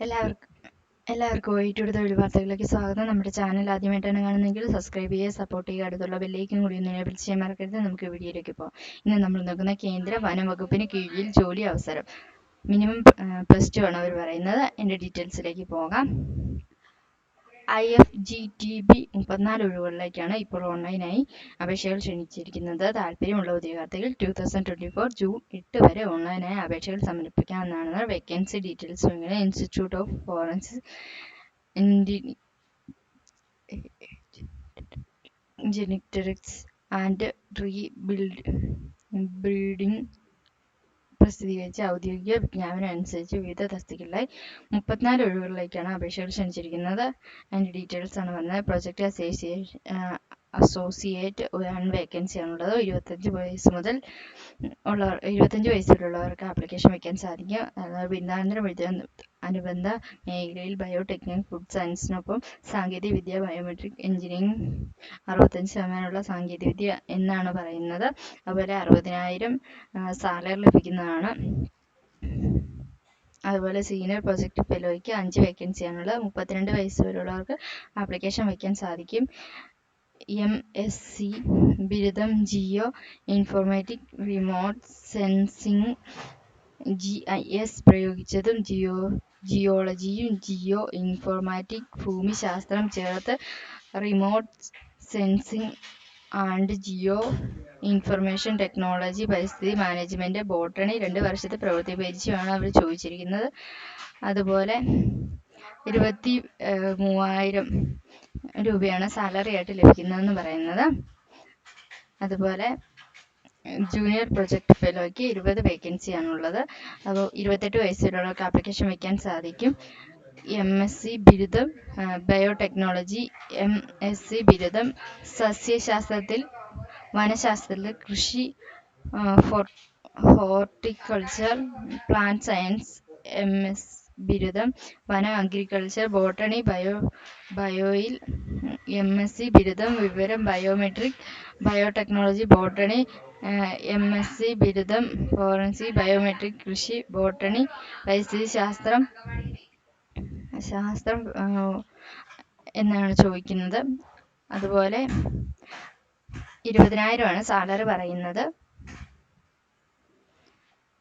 എല്ലാവർക്കും ഒയിറ്റയുടെ തൊഴിൽ വാർത്തകളിലേക്ക് സ്വാഗതം. നമ്മുടെ ചാനൽ ആദ്യമായിട്ടാണ് കാണുന്നതെങ്കിൽ സബ്സ്ക്രൈബ് ചെയ്യുക, സപ്പോർട്ട് ചെയ്യുക, അടുത്തുള്ള ബെല്ലൈക്കൻ കൂടി ഒന്ന് എനേബിൾ ചെയ്യാൻ മറക്കരുത്. നമുക്ക് വീഡിയോയിലേക്ക് പോകാം. ഇന്ന് നമ്മൾ നോക്കുന്ന കേന്ദ്ര വനം വകുപ്പിന് കീഴിൽ ജോലി അവസരം. മിനിമം +2 ആണ് അവർ പറയുന്നത്. എൻ്റെ ഡീറ്റെയിൽസിലേക്ക് പോകാം. IFGTB 34 ഒഴിവുകളിലേക്കാണ് ഇപ്പോൾ ഓൺലൈനായി അപേക്ഷകൾ ക്ഷണിച്ചിരിക്കുന്നത്. താല്പര്യമുള്ള ഉദ്യോഗാർത്ഥികൾ 2024 ജൂൺ 8 വരെ ഓൺലൈനായി അപേക്ഷകൾ സമർപ്പിക്കാവുന്നതാണ്. വേക്കൻസി ഡീറ്റെയിൽസ് ഇങ്ങനെ: institute of forensic genetics and breeding പ്രസിദ്ധീകരിച്ച ഔദ്യോഗിക വിജ്ഞാപനം അനുസരിച്ച് വിവിധ തസ്തികകളിലായി 34 ഒഴിവുകളിലേക്കാണ് അപേക്ഷകൾ ക്ഷണിച്ചിരിക്കുന്നത്. അതിൻ്റെ ഡീറ്റെയിൽസ് ആണ് പറഞ്ഞത്. പ്രൊജക്ട് അസോസിയേറ്റ് 1 വേക്കൻസി ആണുള്ളത്. 25 വയസ്സിലുള്ളവർക്ക് ആപ്ലിക്കേഷൻ വയ്ക്കാൻ സാധിക്കും. ബിരുദാനന്തരം അനുബന്ധ മേഖലയിൽ ബയോടെക്നിക്, ഫുഡ് സയൻസിനൊപ്പം സാങ്കേതിക വിദ്യ, ബയോമെട്രിക്, എഞ്ചിനീയറിംഗ് 65% സാങ്കേതികവിദ്യ എന്നാണ് പറയുന്നത്. അതുപോലെ 60,000 സാലറി ലഭിക്കുന്നതാണ്. അതുപോലെ സീനിയർ പ്രൊജക്ട് ഫെലോയ്ക്ക് 5 വേക്കൻസിയാണുള്ളത്. 32 വയസ്സ് വരെയുള്ളവർക്ക് ആപ്ലിക്കേഷൻ വയ്ക്കാൻ സാധിക്കും. MSc ബിരുദം geo informatic, remote sensing, GIS പ്രയോഗിച്ചതും, ജിയോളജിയും ജിയോ ഇൻഫോർമാറ്റിക് ഭൂമിശാസ്ത്രം ചേർത്ത് remote sensing and geo information technology, പരിസ്ഥിതി മാനേജ്മെന്റ്, ബോട്ടണി 2 വർഷത്തെ പ്രവൃത്തി പരിചയമാണ് അവർ ചോദിച്ചിരിക്കുന്നത്. അതുപോലെ 23,000 രൂപയാണ് സാലറി ആയിട്ട് ലഭിക്കുന്നതെന്ന് പറയുന്നത്. അതുപോലെ ജൂനിയർ പ്രൊജക്ട് ഫെലോയ്ക്ക് 20 വേക്കൻസിയാണുള്ളത്. അപ്പോൾ 28 വയസ്സുള്ളവർക്ക് ആപ്ലിക്കേഷൻ വയ്ക്കാൻ സാധിക്കും. MSc ബിരുദം ബയോടെക്നോളജി, MSc ബിരുദം സസ്യശാസ്ത്രത്തിൽ, വനശാസ്ത്രത്തിൽ, കൃഷി, ഹോർട്ടിക്കൾച്ചർ, പ്ലാന്റ് സയൻസ്, MS ബിരുദം വനം, അഗ്രികൾച്ചർ, ബോട്ടണി, ബയോയിൽ, MSc ബിരുദം വിവരം, ബയോമെട്രിക്, ബയോടെക്നോളജി, ബോട്ടണി, MSc ബിരുദം ഫോറൻസിക്, ബയോമെട്രിക്, കൃഷി, ബോട്ടണി, പരിസ്ഥിതി ശാസ്ത്രം എന്നാണ് ചോദിക്കുന്നത്. അതുപോലെ 20,000 ആണ് സാലറി പറയുന്നത്.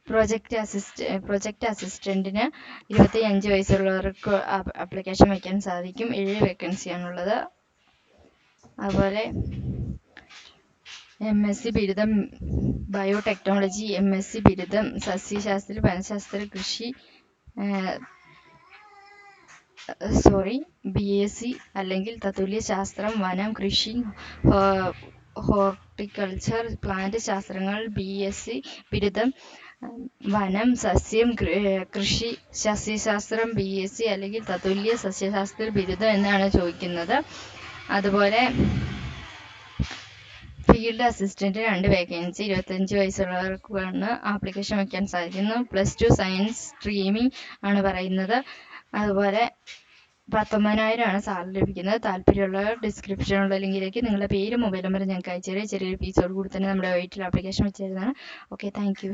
പ്രൊജക്ട് അസിസ്റ്റന്റിന് 25 വയസ്സുള്ളവർക്ക് ആപ്ലിക്കേഷൻ വയ്ക്കാൻ സാധിക്കും. 7 വേക്കൻസിയാണുള്ളത്. അതുപോലെ MSc ബിരുദം ബയോടെക്നോളജി, MSc ബിരുദം സസ്യശാസ്ത്രത്തിൽ, വനശാസ്ത്രത്തിൽ, കൃഷി BSc അല്ലെങ്കിൽ തത്തുല്യ ശാസ്ത്രം, വനം, കൃഷി, ഹോർട്ടിക്കൾച്ചർ, പ്ലാന്റ് ശാസ്ത്രങ്ങൾ, BSc ബിരുദം വനം, സസ്യം, കൃഷി, സസ്യശാസ്ത്രം, BSc അല്ലെങ്കിൽ തത്തുല്യ സസ്യശാസ്ത്ര ബിരുദം എന്നാണ് ചോദിക്കുന്നത്. അതുപോലെ ഫീൽഡ് അസിസ്റ്റന്റ് 2 വേക്കൻസി, 25 വയസ്സുള്ളവർക്കാണ് ആപ്ലിക്കേഷൻ വയ്ക്കാൻ സാധിക്കുന്നു. +2 സയൻസ് സ്ട്രീമിംഗ് ആണ് പറയുന്നത്. അതുപോലെ 19,000 ആണ് സാലറി ലഭിക്കുന്നത്. താല്പര്യമുള്ളവർ ഡിസ്ക്രിപ്ഷനുള്ള ലിങ്കിലേക്ക് നിങ്ങളുടെ പേര്, മൊബൈൽ നമ്പർ ഞങ്ങൾക്ക് അയച്ചു തരിക. ചെറിയൊരു ഫീസോട് കൂടി തന്നെ നമ്മുടെ വെയിറ്റിൽ ആപ്ലിക്കേഷൻ വെച്ചിരുന്നതാണ്. Okay, thank U.